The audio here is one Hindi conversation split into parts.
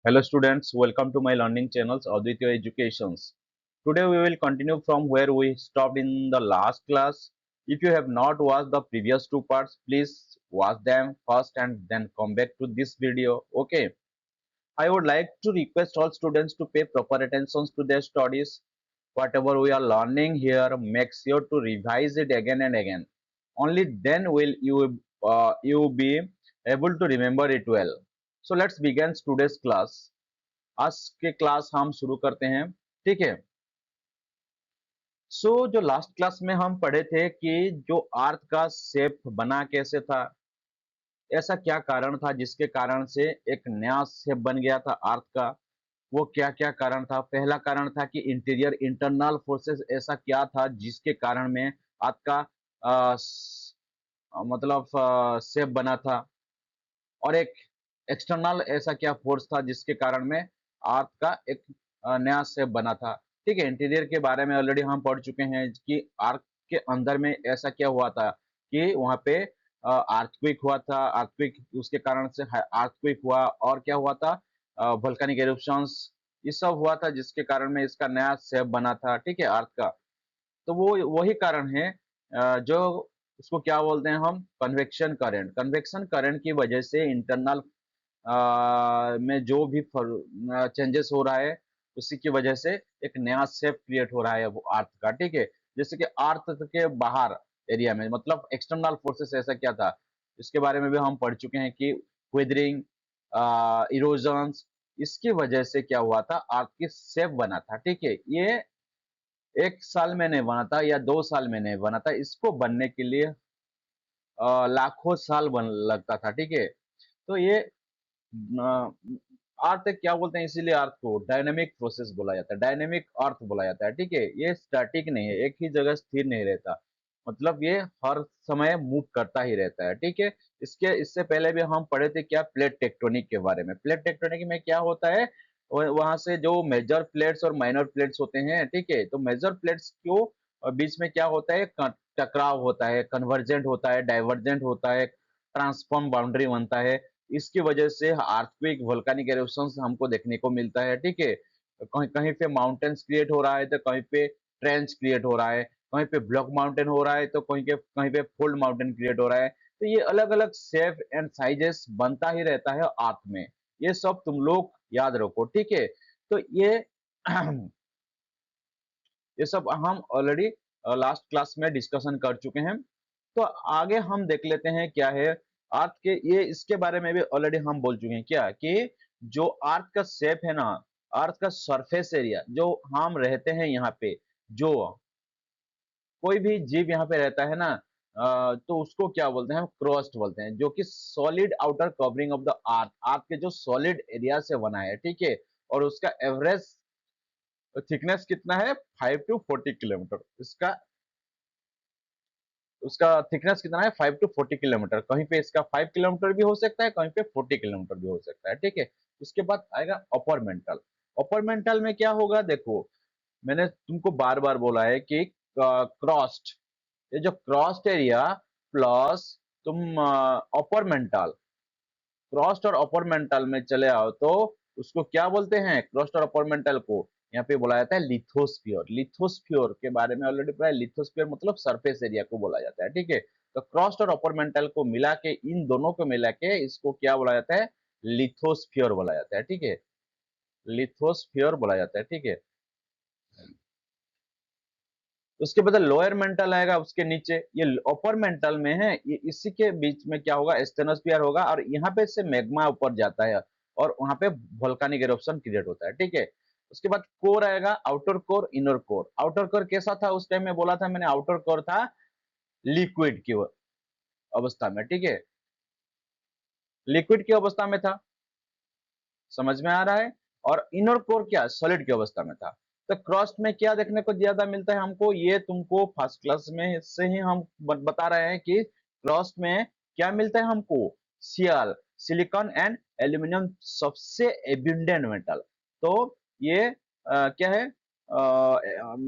Hello students, welcome to my learning channels Aditya Educations. Today we will continue from where we stopped in the last class. If you have not watched the previous two parts, please watch them first and then come back to this video. Okay. I would like to request all students to pay proper attention to their studies. Whatever we are learning here, make sure to revise it again and again. Only then will you be able to remember it well. So let's begin today's class. आज के क्लास हम शुरू करते हैं। ठीक है। जो लास्ट क्लास में हम पढ़े थे कि जो अर्थ का शेप बना कैसे था, ऐसा क्या कारण था जिसके कारण से एक नया शेप बन गया था अर्थ का। वो क्या क्या कारण था। पहला कारण था कि इंटीरियर इंटरनल फोर्सेस ऐसा क्या था जिसके कारण में अर्थ का मतलब शेप बना था। और एक एक्सटर्नल ऐसा क्या फोर्स था जिसके कारण में अर्थ का एक नया शेप बना था। ठीक है। इंटीरियर के बारे में ऑलरेडी हम पढ़ चुके हैं कि अर्थ के अंदर में ऐसा क्या हुआ था कि वहां पे अर्थक्वेक हुआ था। अर्थक्वेक उसके कारण से अर्थक्वेक हुआ और क्या हुआ था, वोल्केनिक एरप्शंस, ये सब हुआ था जिसके कारण में इसका नया शेप बना था। ठीक है, अर्थ का। तो वो वही कारण है जो उसको क्या बोलते हैं हम, कन्वेक्शन करंट। कन्वेक्शन करंट की वजह से इंटरनल में जो भी चेंजेस हो रहा है उसी की वजह से एक नया शेप क्रिएट हो रहा है वो अर्थ का। ठीक है। जैसे कि अर्थ के बाहर एरिया में मतलब एक्सटर्नल फोर्सेस ऐसा क्या था, इसके बारे में भी हम पढ़ चुके हैं कि वेदरिंग, इरोजन्स, इसकी वजह से क्या हुआ था, अर्थ की शेप बना था। ठीक है। ये एक साल में नहीं बना था या 2 साल में नहीं बना था, इसको बनने के लिए लाखों साल बन लगता था। ठीक है। तो ये अर्थ क्या बोलते हैं, इसीलिए अर्थ को डायनेमिक प्रोसेस बोला जाता है, डायनेमिक अर्थ बोला जाता है। ठीक है। ये स्टैटिक नहीं है, एक ही जगह स्थिर नहीं रहता, मतलब ये हर समय मूव करता ही रहता है। ठीक है। इससे पहले भी हम पढ़े थे क्या, प्लेट टेक्टोनिक के बारे में। प्लेट टेक्टोनिक में क्या होता है, वहां से जो मेजर प्लेट्स और माइनर प्लेट्स होते हैं। ठीक है। तो मेजर प्लेट्स को बीच में क्या होता है, टकराव होता है, कन्वर्जेंट होता है, डाइवर्जेंट होता है, ट्रांसफॉर्म बाउंड्री बनता है। इसकी वजह से अर्थक्वेक, वोल्केनिक एरप्शंस हमको देखने को मिलता है। ठीक है। कहीं कहीं पे माउंटेन्स क्रिएट हो रहा है तो कहीं पे ट्रेंच क्रिएट हो रहा है, कहीं पे ब्लॉक माउंटेन हो रहा है तो कहीं पे फोल्ड माउंटेन क्रिएट हो रहा है। तो ये अलग अलग शेप एंड साइजेस बनता ही रहता है अर्थ में। ये सब तुम लोग याद रखो। ठीक है। तो ये सब हम ऑलरेडी लास्ट क्लास में डिस्कशन कर चुके हैं। तो आगे हम देख लेते हैं क्या है अर्थ के, ये इसके बारे में भी ऑलरेडी हम बोल चुके हैं क्या कि जो अर्थ का शेप है ना, अर्थ का सरफेस एरिया जो हम रहते हैं यहाँ पे, जो कोई भी जीव यहाँ पे रहता है ना, तो उसको क्या बोलते हैं, क्रस्ट बोलते हैं, जो कि solid outer covering of the earth, earth के जो सॉलिड एरिया से बना है। ठीक है। और उसका एवरेज थिकनेस कितना है, 5 to 40 किलोमीटर। इसका उसका थिकनेस कितना है, 5 to 40 किलोमीटर। कहीं पे इसका 5 किलोमीटर भी हो सकता है, कहीं पे 40 किलोमीटर भी हो सकता है। ठीक है। उसके बाद आएगा अपर मेंटल। अपर मेंटल में क्या होगा, देखो मैंने तुमको बार बार बोला है कि क्रॉस्ट, ये जो क्रॉस्ट एरिया प्लस तुम अपर मेंटल, क्रॉस्ट और अपर मेंटल में चले आओ तो उसको क्या बोलते हैं, क्रॉस्ट और अपर मेंटल को यहाँ पे बोला जाता है लिथोस्फियर। लिथोस्फियर के बारे में ऑलरेडी पढ़ा है। लिथोस्फियर मतलब सरफेस एरिया को बोला जाता है। ठीक है। तो क्रॉस्ट और अपर मेंटल को मिला के, इन दोनों को मिला के इसको क्या बोला जाता है, लिथोस्फियर बोला जाता है। ठीक है। लिथोस्फियर बोला जाता है। ठीक है। उसके बाद लोअर मेंटल आएगा उसके नीचे, ये अपर मेंटल में है, ये इसी के बीच में क्या होगा, स्टेनोस्फियर होगा, और यहाँ पे से मैग्मा ऊपर जाता है और वहां पे वोल्केनिक इरप्शन क्रिएट होता है। ठीक है। उसके बाद कोर आएगा, outer core, inner core. Outer core कैसा था, उस टाइम में बोला था मैंने, आउटर कोर था लिक्विड की अवस्था में। ठीक है। लिक्विड की अवस्था में था, समझ में आ रहा है। और इनर कोर क्या, सॉलिड की अवस्था में था। तो क्रस्ट में क्या देखने को ज्यादा मिलता है हमको, ये तुमको फर्स्ट क्लास में से ही हम बता रहे हैं कि क्रस्ट में क्या मिलता है हमको, सियल, सिलिकॉन एंड एल्यूमिनियम, सबसे एबिंडेंट मेटल। तो ये क्या है,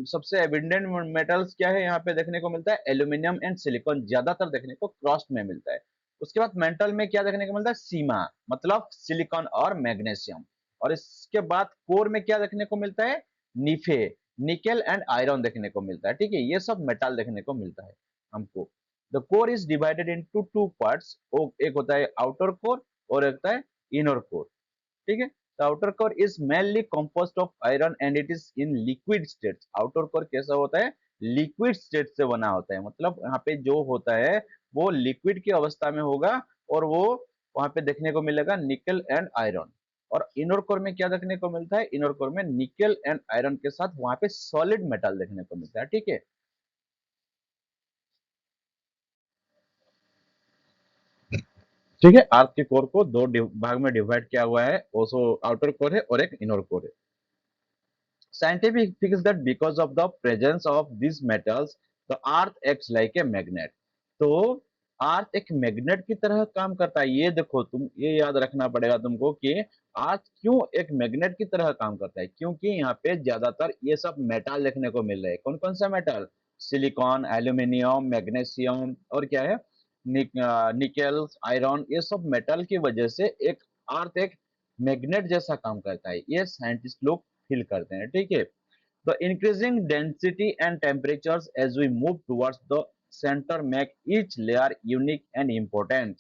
सबसे एबिंडेंट मेटल्स क्या है यहाँ पे देखने को मिलता है, एल्यूमिनियम एंड सिलिकॉन ज्यादातर देखने को क्रस्ट में मिलता है। उसके बाद मेंटल में क्या देखने को मिलता है, सीमा, मतलब सिलिकॉन और मैग्नीशियम। और इसके बाद कोर में क्या देखने को मिलता है, निफे, निकेल एंड आयरन देखने को मिलता है। ठीक है, ये सब मेटल देखने को मिलता है हमको। The core is divided into two parts, एक होता है आउटर कोर और एक होता है इनर कोर। ठीक है, the outer core is mainly composed of iron and it is in liquid state. Outer core कैसा होता है, लिक्विड स्टेट से बना होता है, मतलब यहाँ पे जो होता है वो लिक्विड की अवस्था में होगा, और वो वहां पे देखने को मिलेगा निकल एंड आयरन। और इनर कोर में क्या देखने को मिलता है, इनर कोर में निकल एंड आयरन के साथ वहां पे सॉलिड मेटल देखने को मिलता है। ठीक है, ठीक है, अर्थ के कोर को दो भाग में डिवाइड किया हुआ है, ओसो आउटर कोर है और एक इनर कोर है। Scientific thinks that because of the presence of these metals, the earth acts like a magnet. तो अर्थ एक मैग्नेट की तरह काम करता है। ये देखो, तुम ये याद रखना पड़ेगा तुमको कि अर्थ क्यों एक मैग्नेट की तरह काम करता है, क्योंकि यहाँ पे ज्यादातर ये सब मेटल देखने को मिल रहे हैं। कौन कौन सा मेटल, सिलिकॉन, एल्यूमिनियम, मैग्नीशियम और क्या है, निकेल, आयरन, ये सब मेटल की वजह से एक अर्थ एक मैग्नेट जैसा काम करता है, ये साइंटिस्ट लोग फील करते हैं। ठीक है, the increasing density and temperatures as we move towards the centre make each layer unique and important.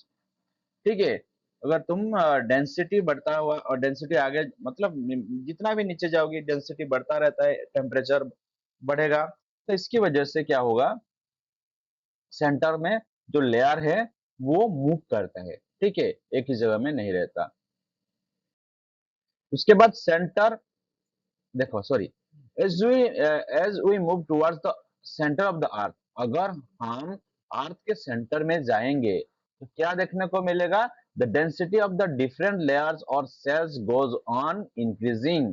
ठीक है, अगर तुम डेंसिटी बढ़ता हुआ और डेंसिटी आगे मतलब जितना भी नीचे जाओगी डेंसिटी बढ़ता रहता है, टेम्परेचर बढ़ेगा, तो इसकी वजह से क्या होगा, सेंटर में जो लेयर है वो मूव करता है। ठीक है, एक ही जगह में नहीं रहता। उसके बाद सेंटर, देखो sorry, as we move towards the centre of the earth, अगर हम अर्थ के सेंटर में जाएंगे तो क्या देखने को मिलेगा, the density of the different layers और सेल्स गोज ऑन इंक्रीजिंग।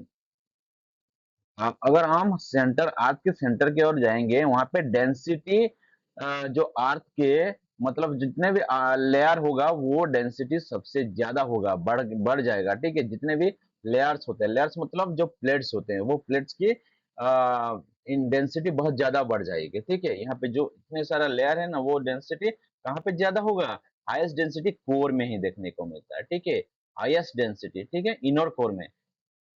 अगर हम सेंटर, अर्थ के सेंटर की ओर जाएंगे, वहां पे डेंसिटी जो अर्थ के मतलब जितने भी लेयर होगा वो डेंसिटी सबसे ज्यादा होगा, बढ़ जाएगा। ठीक है, जितने भी लेयर्स होते हैं, लेयर्स मतलब जो प्लेट्स होते हैं, वो प्लेट्स की इन डेंसिटी बहुत ज्यादा बढ़ जाएगी। ठीक है, यहाँ पे जो इतने सारा लेयर है ना, वो डेंसिटी कहाँ पे ज्यादा होगा, हाईएस्ट डेंसिटी कोर में ही देखने को मिलता है। ठीक है, हाईएस्ट डेंसिटी, ठीक है, इनर कोर में,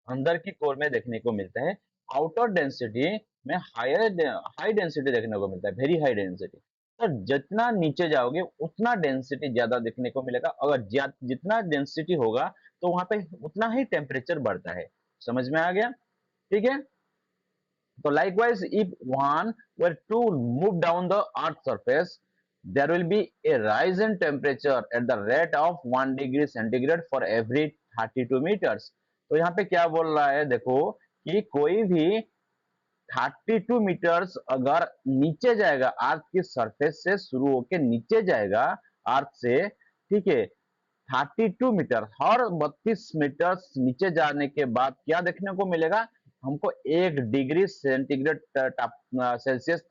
अंदर की कोर में देखने को मिलता है। आउटर डेंसिटी में हाई डेंसिटी देखने को मिलता है, वेरी हाई डेंसिटी। तो जितना नीचे जाओगे उतना डेंसिटी ज्यादा देखने को मिलेगा, अगर जितना डेंसिटी होगा तो वहां पे उतना ही टेम्परेचर बढ़ता है। समझ में आ गया? ठीक है, so likewise, if one were to move down the Earth's surface, there will be a rise in temperature at the rate of 1 degree centigrade for every 32 meters. तो यहाँ पे क्या बोल रहा है, देखो कि कोई भी 32 मीटर्स अगर नीचे जाएगा, अर्थ की सरफेस से शुरू होके नीचे जाएगा अर्थ से, ठीक है, 32 मीटर, हर 32 मीटर नीचे जाने के बाद क्या देखने को मिलेगा हमको, 1 डिग्री सेंटीग्रेड सेल्सियस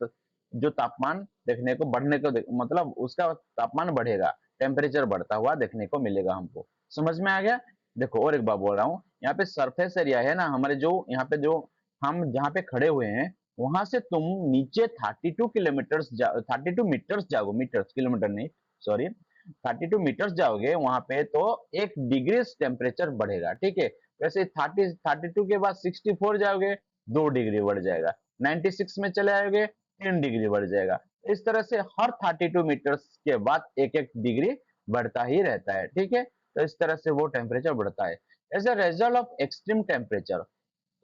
जो तापमान देखने को बढ़ने को मतलब उसका तापमान बढ़ेगा, टेम्परेचर बढ़ता हुआ देखने को मिलेगा हमको। समझ में आ गया? देखो और एक बात बोल रहा हूँ, यहाँ पे सरफेस एरिया है ना हमारे, जो यहाँ पे जो हम जहाँ पे खड़े हुए हैं, वहां से तुम नीचे 32 किलोमीटर 32 मीटर्स जाओ, मीटर्स किलोमीटर नहीं, सॉरी, 32 मीटर्स जाओगे वहां पे तो 1 डिग्री टेम्परेचर बढ़ेगा। ठीक है, वैसे 32 के बाद 64 जाओगे 2 डिग्री बढ़ जाएगा, 96 में चले आओगे 3 डिग्री बढ़ जाएगा। इस तरह से हर 32 मीटर्स के बाद एक एक डिग्री बढ़ता ही रहता है। ठीक है, तो इस तरह से वो टेम्परेचर बढ़ता है as a result of extreme temperature.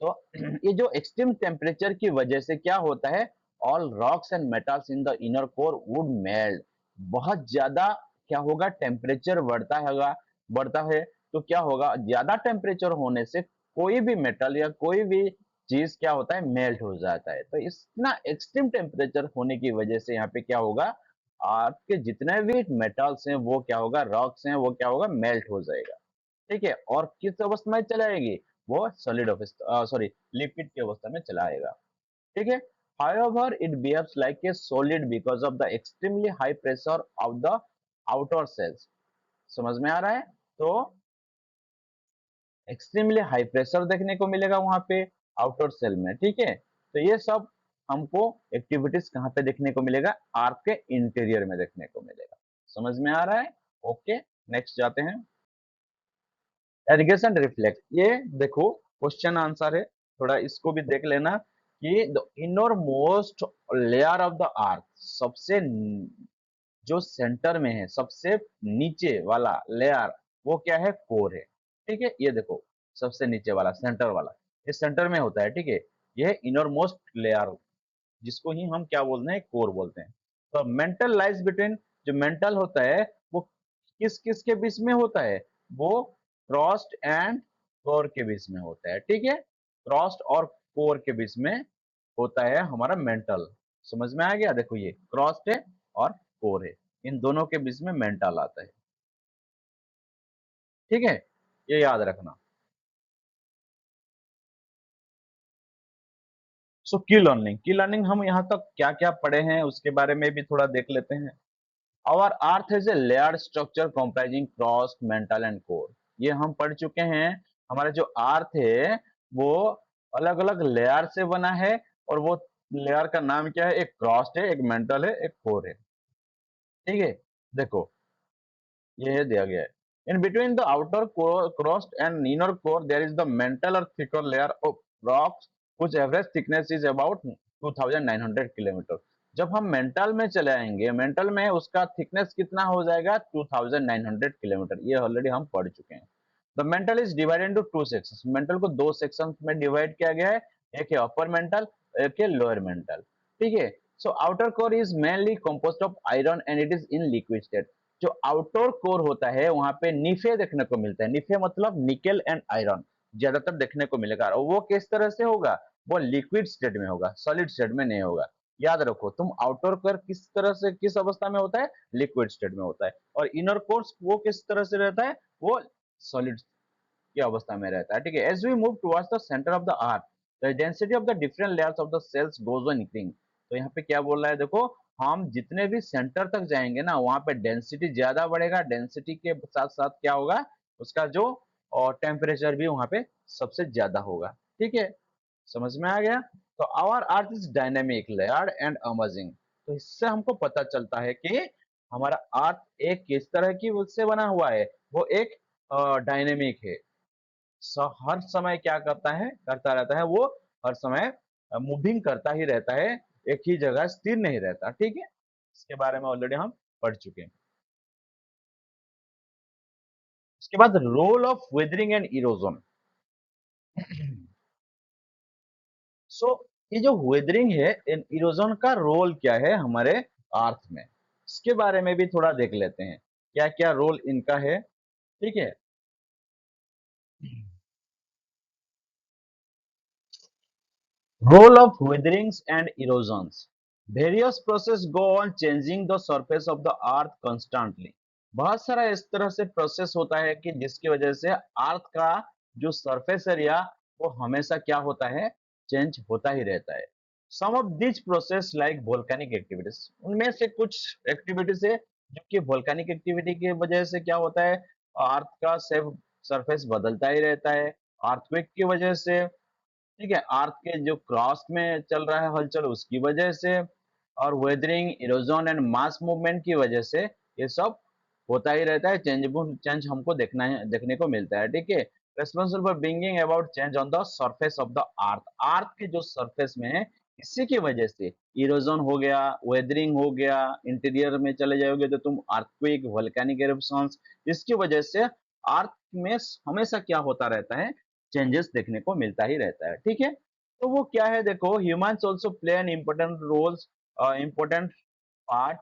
तो ये जो एक्सट्रीम टेम्परेचर की वजह से क्या होता है, all rocks and metals in the inner core would melt. बहुत ज्यादा क्या होगा, टेम्परेचर बढ़ता है तो क्या होगा, ज्यादा टेम्परेचर होने से कोई भी मेटल या कोई भी चीज क्या होता है, मेल्ट हो जाता है। तो इतना एक्सट्रीम टेम्परेचर होने की वजह से यहाँ पे क्या होगा, अर्थ के जितने भी मेटल्स हैं वो क्या होगा, रॉक्स हैं वो क्या होगा, मेल्ट हो जाएगा। ठीक है, और किस अवस्था में चला आएगी, वो सॉलिड अवस्था, सॉरी, लिक्विड की अवस्था में चला आएगा। ठीक है, however it behaves like a solid because of the extremely high pressure of the outer cells। समझ में आ रहा है? तो एक्सट्रीमली हाई प्रेशर देखने को मिलेगा वहां पे आउटर सेल में। ठीक है, तो ये सब हमको एक्टिविटीज कहाँ पे देखने को मिलेगा, आर्क के इंटीरियर में देखने को मिलेगा। समझ में आ रहा है? ओके, नेक्स्ट जाते हैं। एरिगेशन रिफ्लेक्स, ये देखो क्वेश्चन आंसर है, थोड़ा इसको भी देख लेना कि the inner most layer of the अर्थ, सबसे जो सेंटर में है, सबसे नीचे वाला लेयर, वो क्या है, कोर है। ठीक है, ये देखो सबसे नीचे वाला सेंटर वाला, ये सेंटर में होता है। ठीक है, ये है इनर मोस्ट लेयर, जिसको ही हम क्या बोलते हैं, कोर बोलते हैं। तो मेंटल लाइज बिटवीन, जो मेंटल होता है वो किस किस के बीच में होता है, वो क्रॉस्ट एंड कोर के बीच में होता है। ठीक है, क्रॉस्ट और कोर के बीच में होता है हमारा मेंटल। समझ में आ गया, देखो ये क्रॉस्ट है और कोर है, इन दोनों के बीच में मेंटल आता है। ठीक है, ये याद रखना। सो की लर्निंग हम यहाँ तक क्या क्या पढ़े हैं उसके बारे में भी थोड़ा देख लेते हैं। Our earth is a layered structure comprising crust mantle and core, ये हम पढ़ चुके हैं। हमारा जो अर्थ है वो अलग अलग लेयर से बना है, और वो लेयर का नाम क्या है, एक क्रॉस्ट है, एक मेंटल है, एक कोर है। ठीक है, देखो ये दिया गया है। In between the outer crust and inner core there is the mantle और thicker layer of rocks which average thickness is about 2900 kilometre. जब हम मेंटल में चले आएंगे, मेंटल में उसका थिकनेस कितना हो जाएगा, 2900 किलोमीटर, ये ऑलरेडी हम पढ़ चुके हैं। The mental is divided into two sections, mental को दो सेक्शंस में डिवाइड किया गया है, एक है अपर मेंटल, एक है लोअर मेंटल। ठीक है, so outer core is mainly composed of iron and it is in liquid state. जो आउटर कोर होता है वहां पे निफे देखने को मिलता है, निफे मतलब निकेल एंड आयरन ज्यादातर देखने को मिलेगा, और वो किस तरह से होगा, वो लिक्विड स्टेट में होगा, सॉलिड स्टेट में नहीं होगा। याद रखो तुम, आउटर कोर किस तरह से, किस अवस्था में होता है, लिक्विड स्टेट में होता है, और इनर कोर वो किस तरह से रहता है, वो सॉलिड की अवस्था में रहता है। ठीक है, as we move towards the centre of the earth the density of the different layers of the cells goes on increasing. तो यहाँ पे क्या बोल रहा है, देखो हम जितने भी सेंटर तक जाएंगे ना, वहां पे डेंसिटी ज्यादा बढ़ेगा, डेंसिटी के साथ साथ क्या होगा, उसका जो और टेम्परेचर भी वहां पे सबसे ज्यादा होगा। ठीक है, समझ में आ गया। तो our earth is dynamic layered and emerging, तो इससे हमको पता चलता है कि हमारा अर्थ एक किस तरह की उससे बना हुआ है, वो एक डायनेमिक है। हर समय क्या करता है, करता रहता है वो, हर समय मूविंग करता ही रहता है, एक ही जगह स्थिर नहीं रहता। ठीक है, इसके बारे में ऑलरेडी हम पढ़ चुके हैं। उसके बाद role of weathering and erosion. So ये जो वेदरिंग है, इरोजन का रोल क्या है हमारे अर्थ में, इसके बारे में भी थोड़ा देख लेते हैं, क्या क्या रोल इनका है। ठीक है, role of weatherings and erosions, various process go on changing the surface of the earth constantly। बहुत सारा इस तरह से प्रोसेस होता है कि जिसकी वजह से अर्थ का जो सरफेस एरिया वो हमेशा क्या होता है, चेंज होता ही रहता है। Some of this process like volcanic activities, उनमें से कुछ एक्टिविटीज है जो कि वोल्केनिक एक्टिविटी की वजह से क्या होता है, अर्थ का सरफेस बदलता ही रहता है, अर्थक्वेक की वजह से। ठीक है, अर्थ के जो क्रॉस में चल रहा है हलचल उसकी वजह से, और weathering, erosion and mass movement की वजह से ये सब होता ही रहता है, चेंज हमको देखने को मिलता है। ठीक है, responsible for bringing about change on the surface of the earth, earth के जो सरफेस में है, इसी की वजह से इरोजन हो गया, वेदरिंग हो गया, इंटीरियर में चले जाओगे तो तुम अर्थक्वेक, वोल्केनिक एरप्शंस, इसकी वजह से अर्थ में हमेशा क्या होता रहता है, चेंजेस देखने को मिलता ही रहता है। ठीक है, तो वो क्या है, देखो humans also play an important roles, important part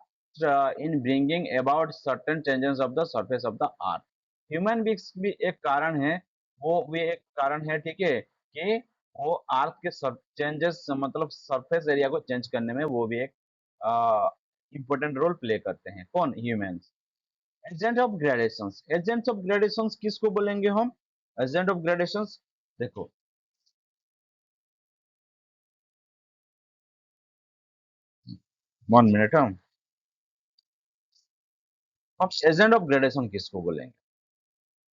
in bringing about certain changes of the surface of the earth. Human beings भी एक कारण है, वो भी एक कारण है। ठीक है, कि वो अर्थ के चेंजेस मतलब सरफेस एरिया को चेंज करने में वो भी एक इम्पोर्टेंट रोल प्ले करते हैं, कौन, humans. Agent of gradations, agents of gradations किसको बोलेंगे हम, एजेंट ऑफ ग्रेडेशंस, देखो 1 मिनट, हम एजेंट ऑफ ग्रेडेशन किसको बोलेंगे।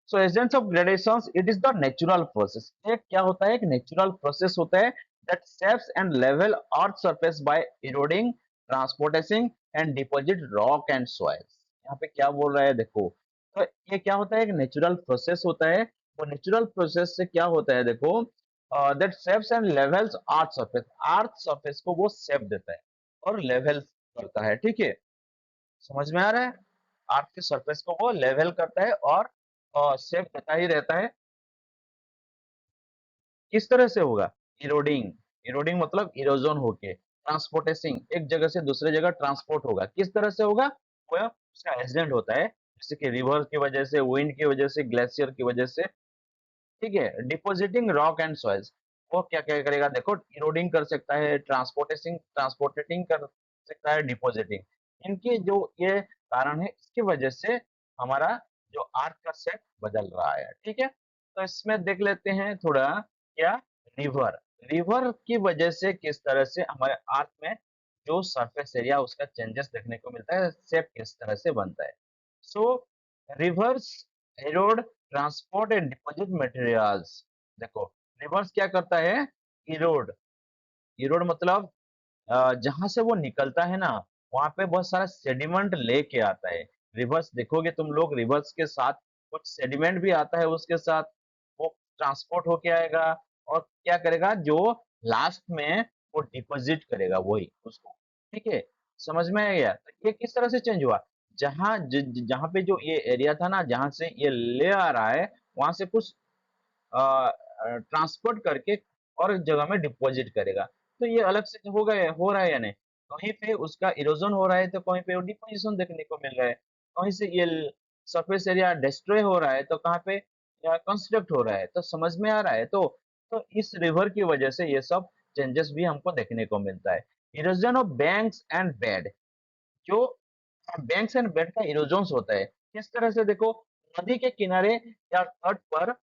So agents of gradation, it is the natural process, एक क्या होता है, एक नेचुरल प्रोसेस होता है that shapes and level earth surface by eroding, transportation and deposit rock and soils. यहाँ पे क्या बोल रहा है, देखो तो ये क्या होता है, एक नेचुरल प्रोसेस होता है वो नेचुरल प्रोसेस से क्या होता है देखो, that shapes and levels earth surface को वो शेप देता है और लेवल करता है, ठीक है। समझ में आ रहा है? अर्थ के सरफेस को वो लेवल करता है और शेप देता ही रहता है। किस तरह से होगा? इरोडिंग। इरोडिंग मतलब इरोजन होके, ट्रांसपोर्टेसिंग एक जगह से दूसरे जगह ट्रांसपोर्ट होगा। किस तरह से होगा? वो उसका एक्सीडेंट होता है, जैसे कि रिवर की वजह से, विंड की वजह से, ग्लेशियर की वजह से, ठीक है। डिपॉजिटिंग रॉक एंड सॉइल्स, वो क्या क्या करेगा देखो, इरोडिंग कर सकता है, ट्रांसपोर्टेटिंग कर सकता है, डिपॉजिटिंग। इनके जो ये कारण है, इसकी वजह से हमारा जो अर्थ का शेप बदल रहा है, ठीक है। तो इसमें देख लेते हैं थोड़ा, क्या, रिवर। रिवर की वजह से किस तरह से हमारे अर्थ में जो सरफेस एरिया उसका चेंजेस देखने को मिलता है, शेप किस तरह से बनता है। सो reverse arrowed transport and deposit materials. देखो, रिवर्स क्या करता है? इरोड। इरोड मतलब जहां से वो निकलता है ना, वहां पे बहुत सारा सेडिमेंट लेके आता है। रिवर्स देखोगे तुम लोग, रिवर्स के साथ कुछ सेडिमेंट भी आता है उसके साथ, वो ट्रांसपोर्ट होके आएगा और क्या करेगा, जो लास्ट में वो डिपॉजिट करेगा वही उसको, ठीक है। समझ में आ गया? तो ये किस तरह से चेंज हुआ, जहां पे जो ये एरिया था ना, जहां से ये ले आ रहा है, वहां से कुछ ट्रांसपोर्ट करके और एक जगह में डिपॉजिट करेगा। तो ये अलग से हो गए, हो रहा है या नहीं? कहीं पे उसका इरोजन हो रहा है तो कहीं पे डिपोजिशन देखने को मिल रहा है। कहीं से ये सरफेस एरिया डिस्ट्रॉय हो रहा है तो कहाँ पे कंस्ट्रक्ट हो रहा है। तो समझ में आ रहा है? तो इस रिवर की वजह से ये सब चेंजेस भी हमको देखने को मिलता है। Erosion of banks and bed, जो बैंक्स एंड बेड का इरोजन होता है, किस तरह से देखो, नदी के किनारे या तट पर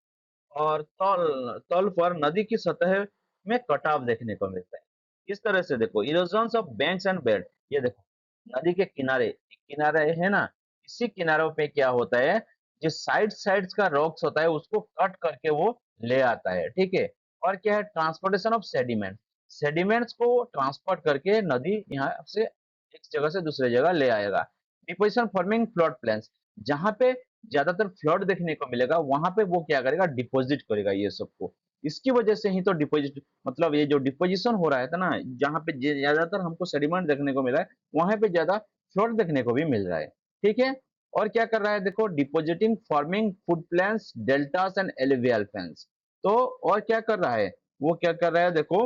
और तल तल पर नदी की सतह में कटाव देखने को मिलता है। इस तरह से देखो, erosion of banks and bed, ये देखो, नदी के किनारे, किनारे है ना, इसी किनारों पे क्या होता है, जो साइड्स का रॉक्स होता है उसको कट करके वो ले आता है, ठीक है। और क्या है, ट्रांसपोर्टेशन ऑफ सेडिमेंट, सेडिमेंट्स को ट्रांसपोर्ट करके नदी यहाँ से एक जगह से दूसरे जगह ले आएगा। डिपोजिशन फॉर्मिंग फ्लड प्लेन्स, जहां पे ज्यादातर फ्लड देखने को मिलेगा, वहां पे वो क्या करेगा, डिपॉजिट करेगा ये सबको। इसकी वजह से ही तो डिपॉजिट, मतलब ये जो डिपोजिशन हो रहा है था ना, जहां पे ज्यादातर हमको सेडिमेंट देखने को मिला है, वहां पे ज्यादा फ्लड देखने को भी मिल रहा है, ठीक है। और क्या कर रहा है देखो, depositing forming food plans, deltas and alluvial fans. तो और क्या कर रहा है, वो क्या कर रहा है देखो,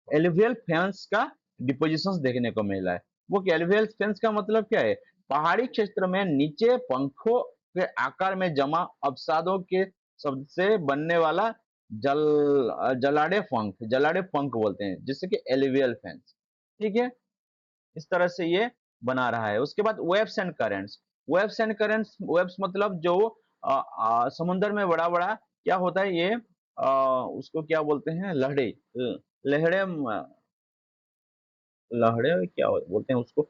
एलुवियल फेन्स का डिपोजिशन देखने को मिला है। वो एलुवियल फेन्स का मतलब क्या है, पहाड़ी क्षेत्र में नीचे पंखों के आकार में जमा अवसादों के शब्द से बनने वाला जलाड़े पंख बोलते हैं, जिससे कि एलुवियल फेन्स, ठीक है। इस तरह से ये बना रहा है। उसके बाद waves and currents. Waves and currents, waves मतलब जो समुद्र में बड़ा बड़ा क्या होता है, ये उसको क्या बोलते हैं, लहड़े, लहड़े क्या बोलते हैं उसको।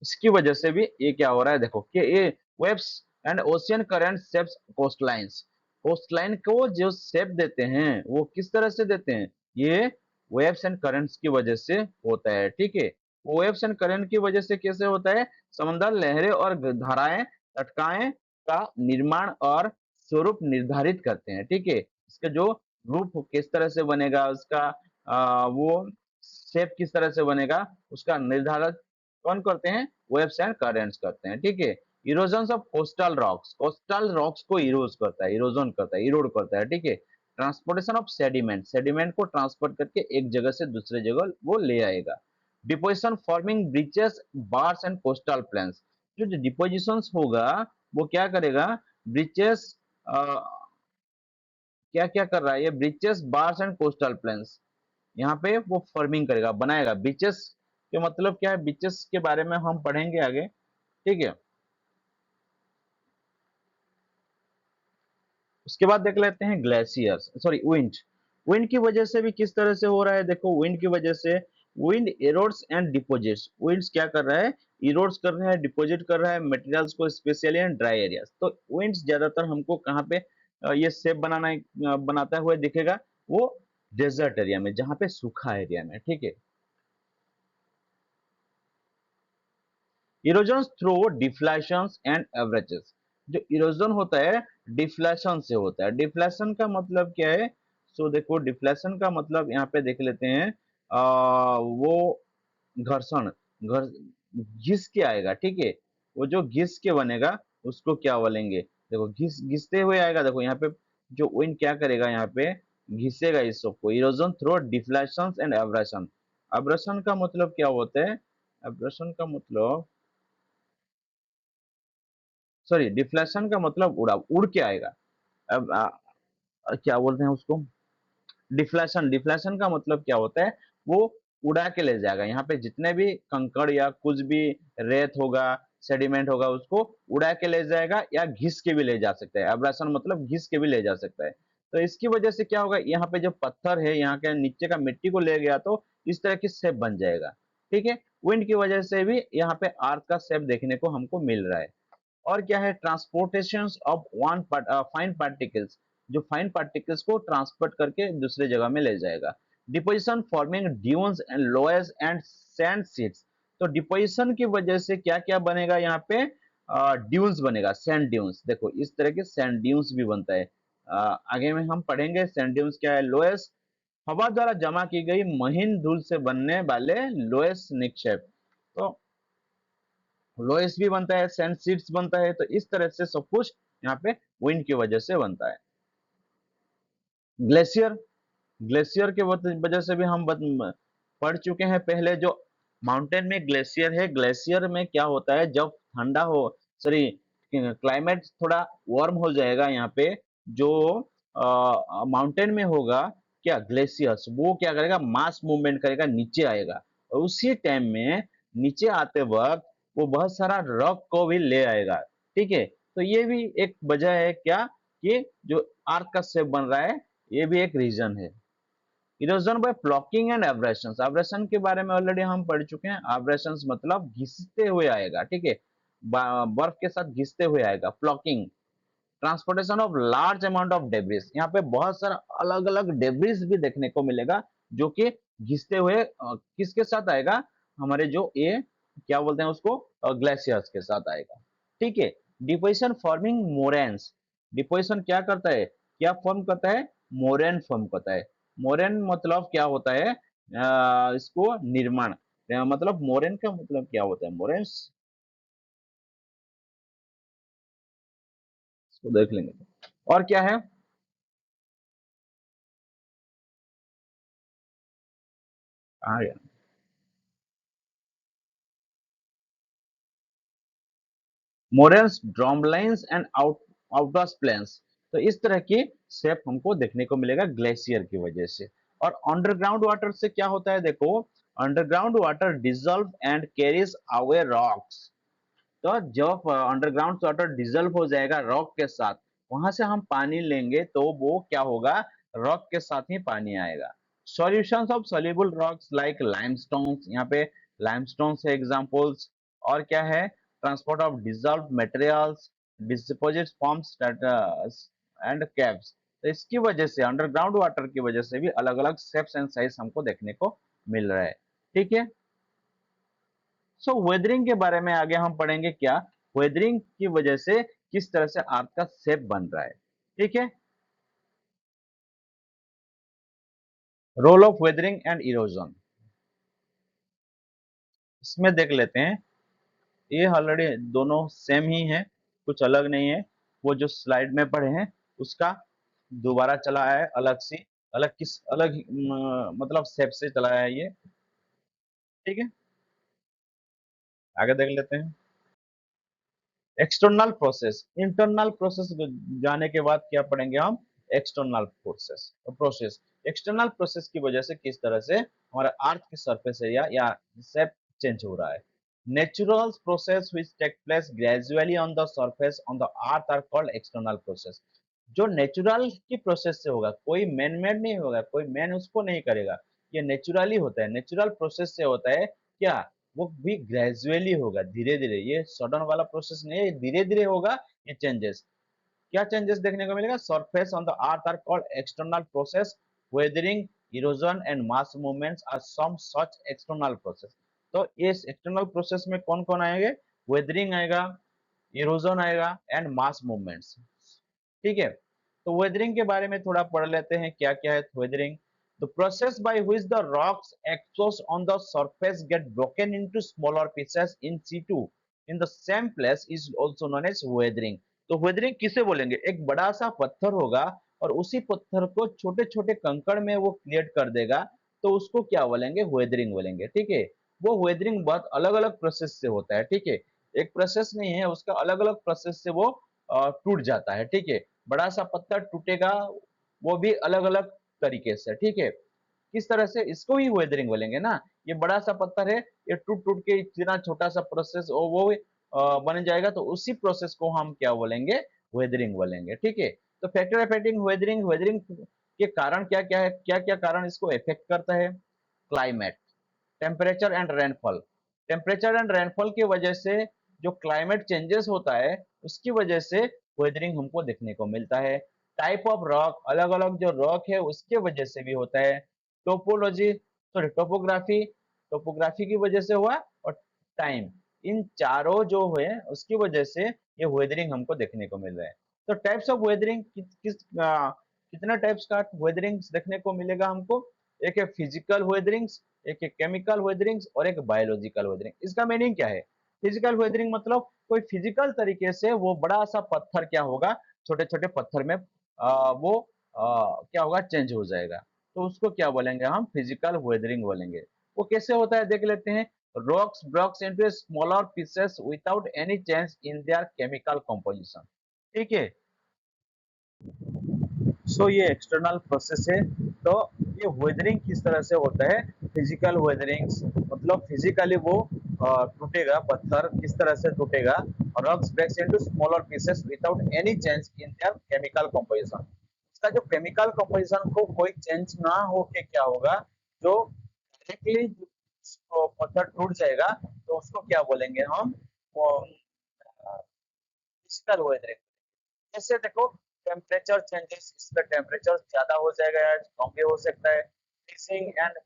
इसकी वजह से भी ये क्या हो रहा है देखो, कि ये waves and ocean current shapes coastlines. Coastline को जो शेप देते हैं वो किस तरह से देते हैं, ये वेव्स एंड करंट्स की वजह से होता है, ठीक है। वेव्स एंड करंट की वजह से कैसे होता है, समंदर लहरें और धाराएं तटकाएं का निर्माण और स्वरूप निर्धारित करते हैं, ठीक है। इसका जो रूप किस तरह से बनेगा, उसका वो शेप किस तरह से बनेगा, उसका निर्धारण कौन करते हैं, वेव्स एंड करेंट्स करते हैं, ठीक है। Erosion of coastal rocks, coastal rocks को इरोज करता है, इरोजन करता है, इरोड करता है, ठीक है। ट्रांसपोर्टेशन ऑफ सेडिमेंट, सेडिमेंट को ट्रांसपोर्ट करके एक जगह से दूसरे जगह वो ले आएगा। Deposition forming breaches, bars and coastal planes, जो डिपोजिशन होगा वो क्या करेगा, ब्रिचेस, क्या क्या कर रहा है ये, breaches, bars and coastal planes, यहाँ पे वो फॉर्मिंग करेगा, बनाएगा। बीचेस के मतलब क्या है, बीचेस के बारे में हम पढ़ेंगे आगे, ठीक है। उसके बाद देख लेते हैं ग्लेशियर्स, सॉरी विंड। विंड की वजह से भी किस तरह से हो रहा है देखो, विंड की वजह से विंड एरोड्स एंड डिपोजिट्स, विंड्स क्या कर रहा है, इरोड्स कर रहा है, डिपोजिट कर रहा है मटेरियल्स को, स्पेशली इन ड्राई एरियाज। तो विंड्स ज्यादातर हमको कहाँ पे ये शेप बनाता हुआ दिखेगा, वो डेजर्ट एरिया में, जहाँ पे सूखा एरिया में, ठीक है। इरोजन थ्रू डिफ्लेशंस एंड एवरेजेस, जो इरोजन होता है डिफ्लेशन से होता है। डिफ्लेशन का मतलब क्या है? सो देखो, डिफ्लेशन का मतलब यहाँ पे देख लेते हैं, वो घर्षण, घर घिस के आएगा, ठीक है। वो जो घिस के बनेगा उसको क्या बोलेंगे? देखो, घिसते हुए आएगा। देखो यहाँ पे जो विंड क्या करेगा, यहाँ पे घिसेगा इस सबको। Erosion through deflection and abrasion. Abrasion का मतलब क्या होता है? एब्रेशन का मतलब, सॉरी, डिफ्लेक्शन का मतलब उड़ के आएगा। अब क्या बोलते हैं उसको? डिफ्लेशन। डिफ्लेशन का मतलब क्या होता है? वो उड़ा के ले जाएगा। यहाँ पे जितने भी कंकड़ या कुछ भी रेत होगा, सेडिमेंट होगा, उसको उड़ा के ले जाएगा या घिस के भी ले जा सकता है। एब्रेशन मतलब घिस के भी ले जा सकता है। तो इसकी वजह से क्या होगा, यहाँ पे जो पत्थर है, यहाँ के नीचे का मिट्टी को ले गया तो इस तरह की शेप बन जाएगा, ठीक है। विंड की वजह से भी यहाँ पे अर्थ का शेप देखने को हमको मिल रहा है। और क्या है? Transportation of one fine particles, जो फाइन पार्टिकल्स को ट्रांसपोर्ट करके दूसरे जगह में ले जाएगा। Deposition forming dunes and loess and sand sheets. तो डिपोजिशन की वजह से क्या क्या बनेगा यहाँ पे? ड्यून्स बनेगा, सैंड ड्यून्स। देखो इस तरह के सैंड ड्यून्स भी बनता है। आगे में हम पढ़ेंगे सैंड ड्यून्स क्या है। लोएस, हवा द्वारा जमा की गई महीन धूल से बनने वाले लोएस निक्षेप। तो लोएस भी बनता है, सैंड सीड्स बनता है। तो इस तरह से सब कुछ यहाँ पे विंड की वजह से बनता है। ग्लेशियर, ग्लेशियर के वजह से भी हम पढ़ चुके हैं पहले। जो माउंटेन में ग्लेशियर है, ग्लेशियर में क्या होता है, जब ठंडा हो, सॉरी, क्लाइमेट थोड़ा वार्म हो जाएगा, यहाँ पे जो माउंटेन में होगा क्या, ग्लेशियर्स, वो क्या करेगा, मास मूवमेंट करेगा, नीचे आएगा। और उसी टाइम में नीचे आते वक्त वो बहुत सारा रॉक को भी ले आएगा, ठीक है। तो ये भी एक वजह है क्या, कि जो आर्क का शेप बन रहा है, ये भी एक रीजन है। Erosion by plucking and abrasion. Abrasion के बारे में ऑलरेडी हम पढ़ चुके हैं। एब्रेशन मतलब घिसते हुए आएगा, ठीक है, बर्फ के साथ घिसते हुए आएगा। Plucking, transportation of large amount of debris. यहाँ पे बहुत सारा अलग अलग डेब्रिस भी देखने को मिलेगा, जो कि घिसते हुए किसके साथ आएगा, हमारे जो ये क्या बोलते हैं उसको, ग्लेशियर्स के साथ आएगा, ठीक है। Deposition forming moraines. डिपोजिशन क्या करता है, क्या फॉर्म करता है? मोरेन फॉर्म करता है। मोरेन मतलब क्या होता है? इसको निर्माण, मतलब मोरेन का मतलब क्या होता है? मोरेन्स, इसको देख लेंगे। और क्या है? हाँ, मोरेल्स, ड्रॉमलाइंस एंड आउटवाश प्लेन्स। तो इस तरह की शेप हमको देखने को मिलेगा ग्लेशियर की वजह से। और अंडरग्राउंड वाटर से क्या होता है? देखो, underground water dissolve and carries away rocks. तो जब अंडरग्राउंड वाटर डिजल्व हो जाएगा रॉक के साथ, वहां से हम पानी लेंगे तो वो क्या होगा, रॉक के साथ ही पानी आएगा। Solutions of soluble rocks like limestones, यहाँ पे लाइमस्टोन्स है एग्जांपल्स। और क्या है? Transport of dissolve materials, deposit forms and caves. तो इसकी वजह से, अंडरग्राउंड वाटर की वजह से भी अलग अलग शेप्स एंड साइज हमको देखने को मिल रहा है, ठीक है। सो वेदरिंग के बारे में आगे हम पढ़ेंगे क्या, वेदरिंग की वजह से किस तरह से अर्थ का शेप बन रहा है, ठीक है। Role of weathering and erosion, इसमें देख लेते हैं। ये ऑलरेडी दोनों सेम ही है, कुछ अलग नहीं है। वो जो स्लाइड में पढ़े हैं उसका दोबारा चला है, अलग सी, अलग किस अलग मतलब शेप से चला है ये, ठीक है। आगे देख लेते हैं। एक्सटर्नल प्रोसेस, इंटरनल प्रोसेस जाने के बाद क्या पढ़ेंगे हम? External process. Process, external process की वजह से किस तरह से हमारा अर्थ की सरफेस एरिया या शेप चेंज हो रहा है। Natural process which take place gradually on the surface on the earth are called external process. जो नेचुरल की प्रोसेस से होगा, कोई मैन मेड नहीं होगा, कोई मैन उसको नहीं करेगा, ये नेचुरली होता है। नेचुरल प्रोसेस से होता है क्या, वो भी ग्रेजुअली होगा, धीरे धीरे। ये सडन वाला प्रोसेस नहीं है, धीरे धीरे होगा ये चेंजेस। क्या चेंजेस देखने को मिलेगा? Surface on the earth are called external process. Weathering, erosion and mass movements are some such external process. तो इस एक्सटर्नल प्रोसेस में कौन कौन आएंगे? वेदरिंग आएगा, इरोजन आएगा एंड मास मूवमेंट्स। ठीक है। तो वेदरिंग के बारे में थोड़ा पढ़ लेते हैं, क्या क्या है weathering. The process by which the rocks exposed on the surface get broken into smaller pieces in situ in the same place is also known as weathering. तो वेदरिंग किसे बोलेंगे? एक बड़ा सा पत्थर होगा और उसी पत्थर को छोटे छोटे कंकड़ में वो क्रिएट कर देगा, तो उसको क्या बोलेंगे? वेदरिंग बोलेंगे। ठीक है। वो वेदरिंग बहुत अलग अलग प्रोसेस से होता है। ठीक है। एक प्रोसेस नहीं है उसका, अलग अलग प्रोसेस से वो टूट जाता है। ठीक है। बड़ा सा पत्थर टूटेगा, वो भी अलग अलग तरीके से। ठीक है। किस तरह से? इसको ही वेदरिंग बोलेंगे ना। ये बड़ा सा पत्थर है, ये टूट टूट के इतना छोटा सा प्रोसेस वो बन जाएगा, तो उसी प्रोसेस को हम क्या बोलेंगे? वेदरिंग बोलेंगे। ठीक है। तो फैक्टर अफेक्टिंग वेदरिंग, वेदरिंग के कारण क्या क्या है, क्या क्या कारण इसको इफेक्ट करता है? Climate, temperature and rainfall. Temperature and rainfall की वजह से जो क्लाइमेट चेंजेस होता है, उसकी वजह से वेदरिंग हमको देखने को मिलता है। टाइप ऑफ रॉक, अलग अलग जो रॉक है उसके वजह से भी होता है। टोपोलॉजी, सॉरी टोपोग्राफी, टोपोग्राफी की वजह से हुआ, और टाइम, इन चारों जो है उसकी वजह से ये वेदरिंग हमको देखने को मिल रहा है। तो टाइप्स ऑफ वेदरिंग कितना टाइप्स का वेदरिंग देखने को मिलेगा हमको? एक है फिजिकल वेदरिंग्स, एक है केमिकल वेदरिंग्स, और एक बायोलॉजिकल वेदरिंग। इसका मीनिंग क्या है? फिजिकल वेदरिंग मतलब कोई फिजिकल तरीके से वो बड़ा सा पत्थर क्या होगा, छोटे छोटे पत्थर में वो क्या होगा, चेंज हो जाएगा, तो उसको क्या बोलेंगे हम? फिजिकल वेदरिंग बोलेंगे। वो कैसे होता है देख लेते हैं। Rocks breaks into smaller pieces without any change in their chemical composition. ठीक है। सो ये एक्सटर्नल प्रोसेस है। तो ये वेदरिंग किस तरह से होता है? फिजिकल वेदरिंग मतलब फिजिकली वो टूटेगा, पत्थर किस तरह से टूटेगा, rocks breaks into smaller pieces without any change in their chemical composition. इसका जो केमिकल कंपोजिशन को कोई चेंज ना हो के क्या होगा, जो डायरेक्टली पत्थर टूट जाएगा, तो उसको क्या बोलेंगे हम? Physical weathering. जैसे देखो, टेम्परेचर चेंजेस, इसका टेम्परेचर ज्यादा हो जाएगा या कम भी हो सकता है। Freezing and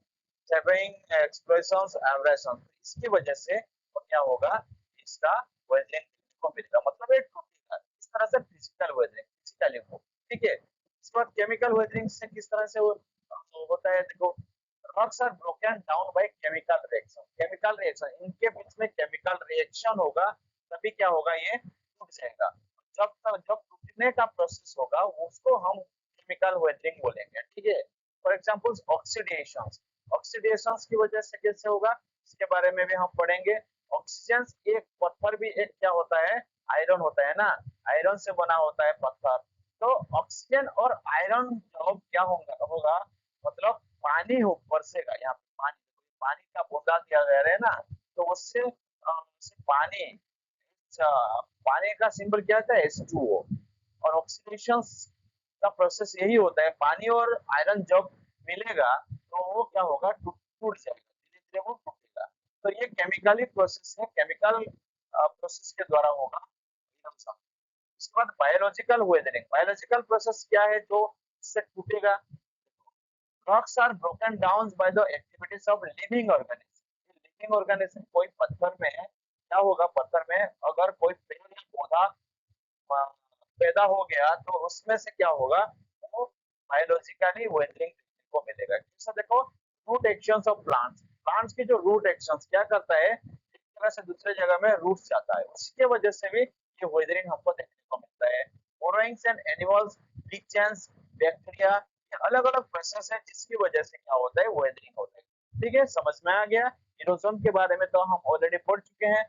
severing explosion abrasion, इसकी वजह से वो क्या होगा, इसका वेदरिंग को मिलेगा, मतलब ये टूटेगा। इस तरह से फिजिकल वेदरिंग, फिजिकली वो। ठीक है। इसके बाद केमिकल वेदरिंग से किस तरह से होता है, देखो, rocks are broken down by chemical reaction. Chemical reaction, इनके बीच में केमिकल रिएक्शन होगा, तभी क्या होगा, ये टूट जाएगा। जब तक जब टूटने का प्रोसेस होगा उसको हम केमिकल वेदरिंग बोलेंगे। ठीक है। फॉर एग्जांपल ऑक्सीडेशन, ऑक्सीडेशन की वजह से कैसे होगा, इसके बारे में भी हम पढ़ेंगे। ऑक्सीजन, एक पत्थर भी एक क्या होता है, आयरन होता है ना, आयरन से बना होता है पत्थर। तो ऑक्सीजन और आयरन जब क्या होगा, मतलब पानी हो बरसेगा, यहाँ पे पानी, पानी का बूंदा दिया गया है ना, तो उससे पानी, अच्छा, पानी का सिंबल क्या था? H2O। और ऑक्सीडेशन का प्रोसेस यही होता है, पानी और आयरन जब मिलेगा तो वो क्या होगा, टूट टूट जाएगा, धीरे धीरे वो टूटेगा। तो ये केमिकली प्रोसेस है, केमिकल प्रोसेस के द्वारा होगा एकदम सब। उसके बाद बायोलॉजिकल वेदरिंग, बायोलॉजिकल प्रोसेस क्या है जो इससे टूटेगा? Rocks are broken down by the activities of living organism. Living organism, कोई पत्थर में है, क्या होगा, पत्थर में अगर कोई पेड़ या पौधा पैदा हो गया, तो उसमें से क्या होगा, वो बायोलॉजिकली वेदरिंग को मिलेगा। जैसे देखो, root actions of plants, plants की जो रूट एक्शंस क्या करता है, एक जगह से दूसरे जगह में रूट जाता है, उसके वजह से भी ये वेदरिंग हमको देखने को मिलता है। बोरोइंग्स एंड एनिमल्स, लिचेंस, बैक्टीरिया, अलग अलग प्रोसेस है जिसकी वजह से क्या होता है, वेदरिंग होता है। ठीक है, समझ में आ गया। इरोजन के बारे में तो हम ऑलरेडी पढ़ चुके हैं,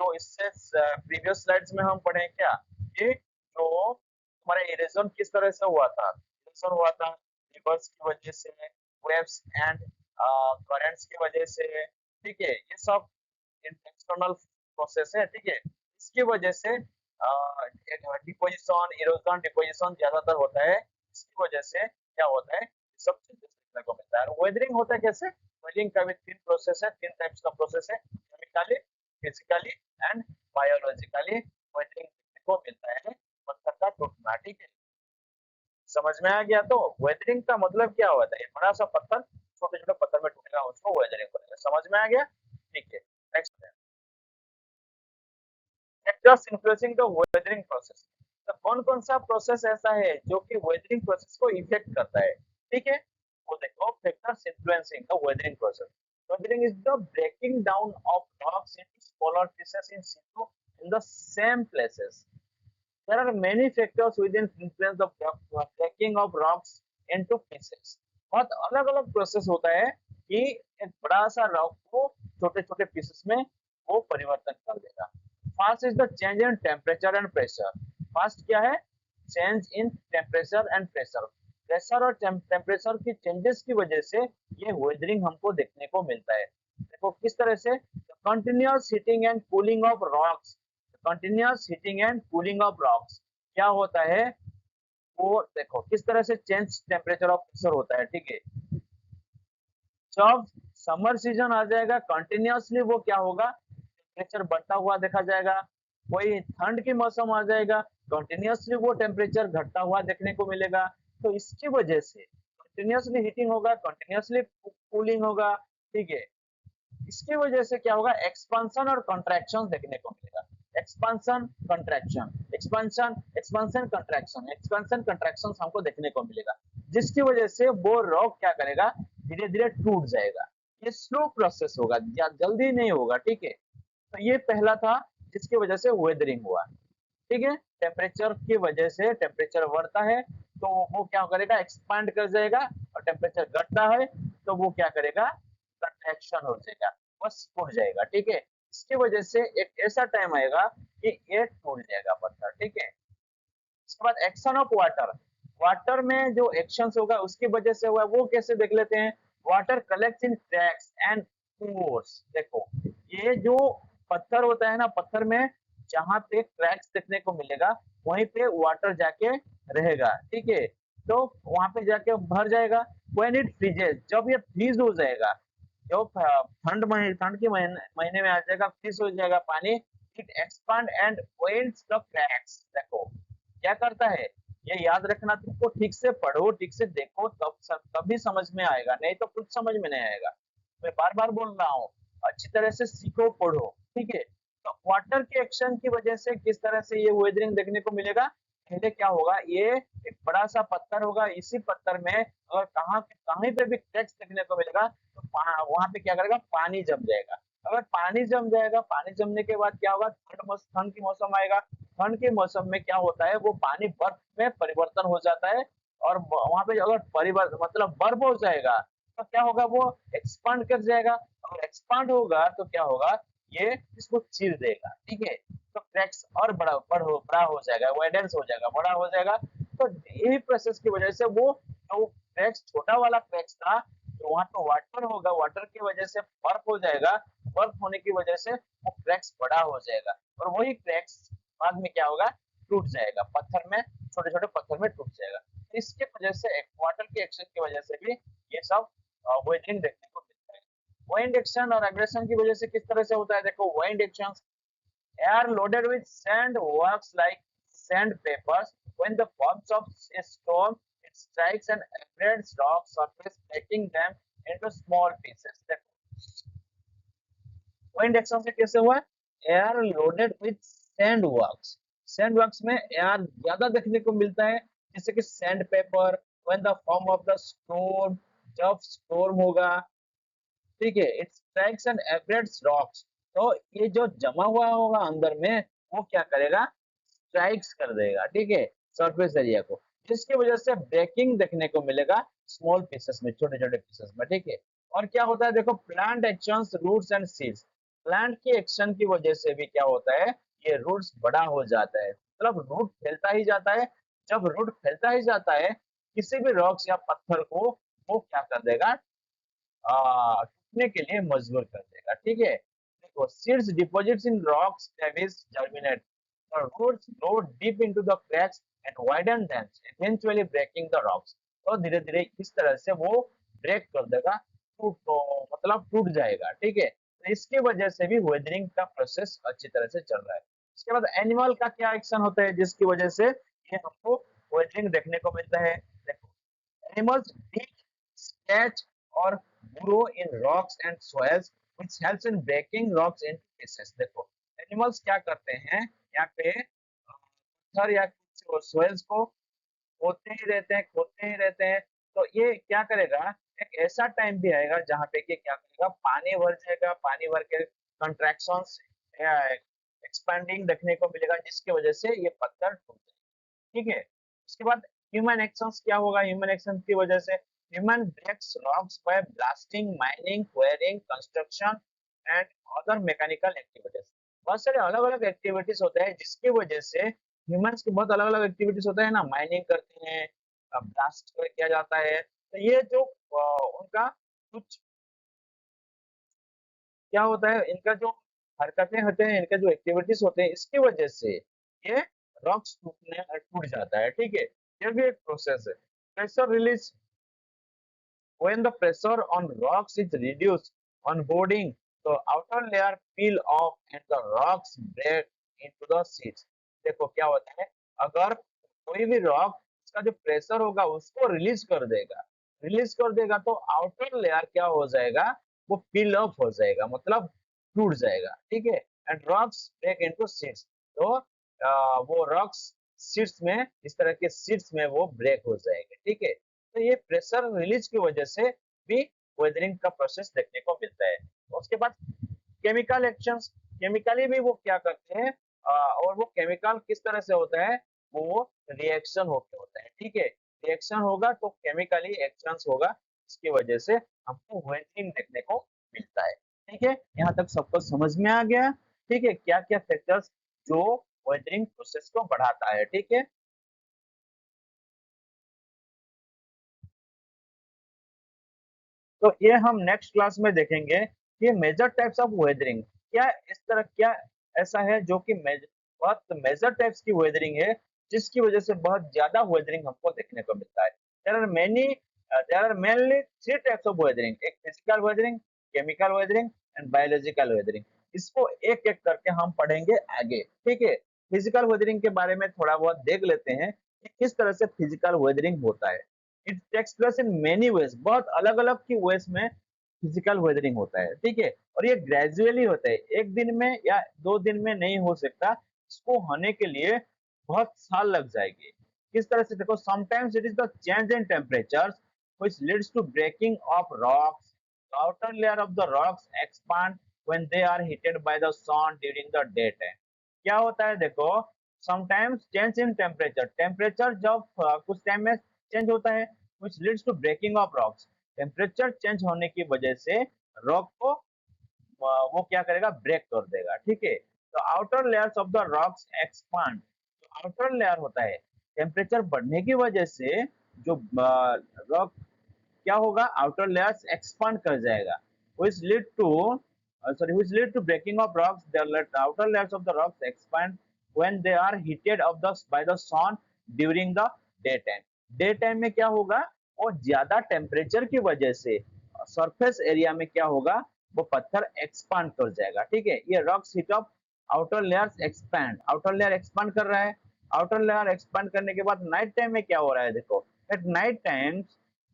तो इससे प्रीवियस स्लाइड्स में हम पढ़े क्या, ये जो हमारा इरोजन किस तरह से हुआ था, इरोजन हुआ था रिवर्स की वजह से, वेव्स एंड करंट्स की वजह से। ठीक है, ये सब एक्सटर्नल प्रोसेस है। ठीक है, इसकी वजह से डिपोजिशन, इरोजन, डिपोजिशन ज्यादातर होता है, इसकी वजह से क्या होता है, सब चीज देखने को मिलता है। वेदरिंग होता है कैसे? वेदरिंग का भी तीन प्रोसेस है, तीन टाइप्स का प्रोसेस है, chemically, physically and biologically weathering देखने को मिलता है, पत्थर का टूटना। ठीक है, समझ में आ गया। तो वेदरिंग का मतलब क्या होता है, बड़ा सा पत्थर छोटे छोटे पत्थर में टूटेगा, उसको वेदरिंग बोलेंगे। समझ में आ गया। ठीक है, next, factors influencing the weathering process. तो कौन कौन सा प्रोसेस ऐसा है जो कि वेदरिंग प्रोसेस को इफेक्ट करता है, ठीक है। वो देखो factors influencing the weathering process. Weathering is the breaking down of rocks into smaller pieces in situ in the same places. There are many factors within influence the breaking of rocks into pieces. बहुत अलग अलग प्रोसेस होता है कि एक बड़ा सा रॉक को छोटे छोटे पीसेस में वो परिवर्तन कर देगा। First is the change in temperature and pressure. First क्या है? Change in temperature and pressure. Pressure और टेम्परेचर की चेंजेस की वजह से ये वेदरिंग हमको देखने को मिलता है। देखो किस तरह से, continuous heating and cooling of rocks. Continuous heating and cooling of rocks क्या होता है, वो देखो किस तरह से चेंज टेम्परेचर ऑफ प्रेशर होता है, ठीक है। जब समर सीजन आ जाएगा कंटिन्यूअसली वो क्या होगा, टेम्परेचर बढ़ता हुआ देखा जाएगा। कोई ठंड की मौसम आ जाएगा कंटिन्यूअसली वो टेम्परेचर घटता हुआ देखने को मिलेगा। तो इसकी वजह से कंटिन्यूअसली हीटिंग होगा, कंटिन्यूअसली कूलिंग होगा, ठीक है। इसकी वजह से क्या होगा, एक्सपांशन और कंट्रैक्शन देखने को मिलेगा। Expansion contraction, expansion expansion contraction, expansion contraction हमको देखने को मिलेगा, जिसकी वजह से वो रॉक क्या करेगा, धीरे धीरे टूट जाएगा। ये स्लो प्रोसेस होगा, जल्दी नहीं होगा, ठीक है। तो ये पहला था जिसकी वजह से वेदरिंग हुआ, ठीक है। टेम्परेचर की वजह से टेम्परेचर बढ़ता है तो वो क्या करेगा, एक्सपांड कर जाएगा, और टेम्परेचर घटता है तो वो क्या करेगा, कंट्रैक्शन हो जाएगा, बस टूट जाएगा, ठीक है। इसकी वजह से एक ऐसा टाइम आएगा कि ये टूट जाएगा पत्थर, ठीक है। इसके बाद एक्शन ऑफ वाटर। वाटर में जो एक्शन होगा उसकी वजह से हुआ, वो कैसे देख लेते हैं। Water collects in cracks and pores. देखो ये जो पत्थर होता है ना, पत्थर में जहां पे क्रैक्स देखने को मिलेगा वहीं पे वाटर जाके रहेगा, ठीक है। तो वहां पे जाके भर जाएगा। व्हेन इट फ्रीजेस, जब ये फ्रीज हो जाएगा, जब ठंड के महीने में आ जाएगा, फ्रीज हो जाएगा पानी, it expand and wells the cracks. देखो क्या करता है, ये याद रखना, तुमको ठीक से पढ़ो, ठीक से देखो, तभी समझ में आएगा, नहीं तो कुछ समझ में नहीं आएगा। मैं बार बार बोल रहा हूँ, अच्छी तरह से सीखो, पढ़ो, ठीक है। तो वाटर के एक्शन की वजह से किस तरह से ये वेदरिंग देखने को मिलेगा। पहले क्या होगा, ये एक बड़ा सा पत्थर होगा, इसी पत्थर में अगर कहीं पे भी क्रैक्स देखने को मिलेगा तो वहां पे क्या करेगा, पानी जम जाएगा। अगर पानी जम जाएगा, पानी जमने के बाद क्या होगा, ठंड की मौसम आएगा। ठंड के मौसम में क्या होता है, वो पानी बर्फ में परिवर्तन हो जाता है, और वहां पे अगर परिवर्तन मतलब बर्फ हो जाएगा तो क्या होगा, वो एक्सपांड कर जाएगा। और एक्सपांड होगा तो क्या होगा, ये इसको चीर देगा, ठीक है। तो क्रैक्स और बड़ा हो जाएगा, वाइडेंस हो जाएगा, बड़ा हो जाएगा। तो यही प्रोसेस की वजह से वो जो क्रैक्स, छोटा वाला क्रैक्स था, तो वहां तो वाटर होगा, वाटर की वजह से बर्फ हो जाएगा, बर्फ होने की वजह से वो क्रैक्स बड़ा हो जाएगा, और वही क्रैक्स बाद में क्या होगा, टूट जाएगा पत्थर में, छोटे छोटे पत्थर में टूट जाएगा। तो इसके वजह से वाटर के एक्शन की वजह से भी ये सब वेदरिंग देखने को मिलता है। वाइंड एक्शन और एग्रेशन की वजह से किस तरह से होता है, देखो wind action, air loaded with sand works like sandpapers. When the forms of a storm, it strikes and abrades rock surface, breaking them into small pieces. Wind action से कैसे हुआ, air loaded with sand works. Sand works में एयर ज्यादा देखने को मिलता है, जैसे कि sand paper. When the form of the storm, जब स्टोर्म होगा, ठीक है, इट स्ट्राइक्स एंड एब्रेड्स रॉक्स। तो ये जो जमा हुआ होगा अंदर में, वो क्या करेगा, स्ट्राइक्स कर देगा, ठीक है, सरफेस एरिया को, जिसकी वजह से ब्रेकिंग देखने को मिलेगा स्मॉल पीसेस में, छोटे छोटे पीसेस में, ठीक है। और क्या होता है, देखो plant actions, roots and seeds. Plant की एक्शन की वजह से भी क्या होता है, ये रूट्स बड़ा हो जाता है, मतलब रूट फैलता ही जाता है। जब रूट फैलता ही जाता है किसी भी रॉक्स या पत्थर को, वो क्या कर देगा, टूटने के लिए मजबूर कर देगा, ठीक है। देखो seeds deposits in rocks crevice germinate, the roots grow deep into the cracks and widen them, eventually breaking the rocks। तो धीरे धीरे इस तरह से वो ब्रेक कर देगा, मतलब टूट जाएगा, ठीक है। तो इसकी वजह से भी वेदरिंग का प्रोसेस अच्छी तरह से चल रहा है। इसके बाद एनिमल का क्या एक्शन होता है जिसकी वजह से ये हमको वेदरिंग देखने को मिलता है। देखो animals dig, scratch or burrow in rocks and soils which helps in breaking rocks into pieces। देखो एनिमल्स क्या करते हैं, यहाँ पे पत्थर या कुछ सोइल्स को खोदते ही रहते हैं। तो ये क्या करेगा, एक ऐसा टाइम भी आएगा जहाँ पे कि क्या करेगा, पानी भर जाएगा, पानी भर के कंट्रैक्शंस एक्सपेंडिंग देखने को मिलेगा, जिसकी वजह से ये पत्थर टूट जाएगा। ठीक है, उसके बाद ह्यूमन एक्शंस क्या होगा, ह्यूमन एक्शन की वजह से human breaks rocks by blasting, mining, quarrying, construction and other mechanical activities. बहुत सारे अलग अलग एक्टिविटीज होते हैं जिसकी वजह से ह्यूमंस की बहुत अलग अलग एक्टिविटीज होते हैं ना, माइनिंग करते हैं, ब्लास्ट किया जाता है। तो ये जो उनका कुछ क्या होता है, इनका जो हरकतें होते हैं, इनका जो एक्टिविटीज होते हैं, इसकी वजह से ये रॉक्स टूट जाता है। ठीक है, ये भी एक प्रोसेस है। Pressure release, when the pressure on rocks is reduced on boarding, the outer layer peel off and the rocks break into the sheets। देखो क्या होता है, अगर कोई भी रॉक उसका जो प्रेशर होगा उसको रिलीज कर देगा तो आउटर लेयर क्या हो जाएगा, वो पील ऑफ हो जाएगा, मतलब टूट जाएगा। ठीक है, and rocks break into sheets. तो वो रॉक्स शीट्स में, इस तरह के शीट्स में वो ब्रेक हो जाएगा। ठीक है, तो ये प्रेशर रिलीज की वजह से भी वेदरिंग का प्रोसेस देखने को मिलता है। उसके बाद केमिकल एक्शंस, केमिकली भी वो क्या करते हैं, और वो केमिकल किस तरह से होता है, वो रिएक्शन होके होता है। ठीक है, रिएक्शन होगा तो केमिकली एक्शंस होगा, इसकी वजह से हमको वेदरिंग देखने को मिलता है। ठीक है, यहाँ तक सबको समझ में आ गया। ठीक है, क्या क्या फैक्टर्स जो वेदरिंग प्रोसेस को बढ़ाता है। ठीक है, तो ये हम नेक्स्ट क्लास में देखेंगे कि मेजर टाइप्स ऑफ वेदरिंग क्या, इस तरह क्या ऐसा है जो कि बहुत मेजर टाइप्स की वेदरिंग है, जिसकी वजह से बहुत ज्यादा वेदरिंग हमको देखने को मिलता है। There are mainly three types of weathering, एक physical weathering, chemical weathering and biological weathering. इसको एक एक करके हम पढ़ेंगे आगे। ठीक है, फिजिकल वेदरिंग के बारे में थोड़ा बहुत देख लेते हैं कि किस तरह से फिजिकल वेदरिंग होता है। It takes place in many ways, बहुत अलग अलग की वेज में फिजिकल वेदरिंग होता है। ठीक है, और ये ग्रेजुअली होता है, एक दिन में या 2 दिन में नहीं हो सकता, इसको होने के लिए बहुत साल लग जाएंगे। किस तरह से देखो, sometimes it is the change in temperature which leads to breaking of rocks, the outer layer of the rocks expand when they are heated by the sun during the daytime। क्या होता है देखो, sometimes change in temperature, temperature जब कुछ टाइम में चेंज होता है, which leads to breaking of rocks। Temperature change होने की वजह से रॉक को वो क्या करेगा, ब्रेक कर देगा। ठीक है, तो outer layers of the rocks expand, जो आउटर लेयर होता है, टेम्परेचर बढ़ने की वजह से जो रॉक क्या होगा, आउटर लेयर्स एक्सपांड कर जाएगा, which lead to which lead to breaking of rocks। The outer layers of the rocks expand when they are heated of the by the sun during the daytime। Day time में क्या होगा, वो ज्यादा टेम्परेचर की वजह से सरफेस एरिया में क्या होगा, वो पत्थर एक्सपांड कर जाएगा। ठीक है, ये rocks heat up, outer layers expand, outer layer expand कर रहा है। आउटर लेयर एक्सपांड करने के बाद नाइट टाइम में क्या हो रहा है, देखो at night time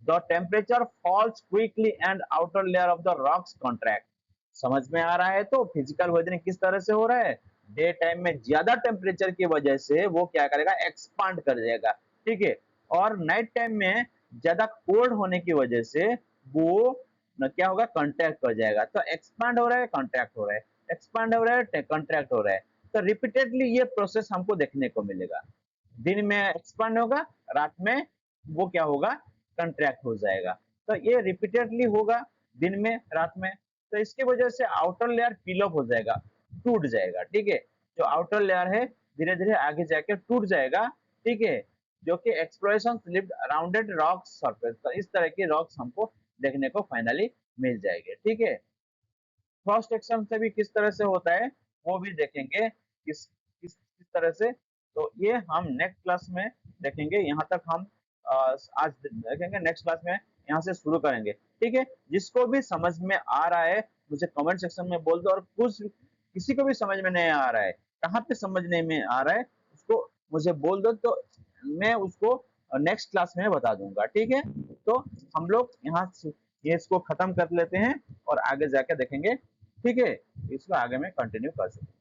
the temperature falls quickly and outer layer of the rocks contract। समझ में आ रहा है, तो फिजिकल वेदरिंग किस तरह से हो रहा है, डे टाइम में ज्यादा टेम्परेचर की वजह से वो क्या करेगा, एक्सपांड कर जाएगा। ठीक है, और नाइट टाइम में ज्यादा कोल्ड होने की वजह से वो क्या होगा, कंट्रैक्ट कर जाएगा। तो एक्सपांड हो रहा है, कंट्रैक्ट हो रहा है, एक्सपांड हो रहा है, कंट्रैक्ट हो रहा है। तो रिपीटेडली ये प्रोसेस हमको देखने को मिलेगा, दिन में एक्सपांड होगा, रात में वो क्या होगा, कंट्रैक्ट हो जाएगा। तो ये रिपीटेडली होगा, दिन में रात में। तो इसकी वजह से आउटर लेयर पील ऑफ हो जाएगा, टूट जाएगा। ठीक है, जो आउटर लेयर है धीरे धीरे आगे जाके टूट जाएगा। ठीक है, जो कि exploration lived rounded rock surface, तो इस तरह के रॉक्स हमको देखने को फाइनली मिल जाएंगे। ठीक है, फर्स्ट एक्शन से भी किस तरह से होता है वो भी देखेंगे, किस तरह से। तो ये हम नेक्स्ट क्लास में देखेंगे। यहाँ तक हम आज देखेंगे, नेक्स्ट क्लास में यहाँ से शुरू करेंगे। ठीक है, जिसको भी समझ में आ रहा है मुझे कमेंट सेक्शन में बोल दो, और कुछ किसी को भी समझ में नहीं आ रहा है, कहाँ पे समझने में आ रहा है उसको मुझे बोल दो, तो मैं उसको नेक्स्ट क्लास में बता दूंगा। ठीक है, तो हम लोग यहाँ ये इसको खत्म कर लेते हैं और आगे जाके देखेंगे। ठीक है, इसको आगे में कंटिन्यू कर सकते हैं।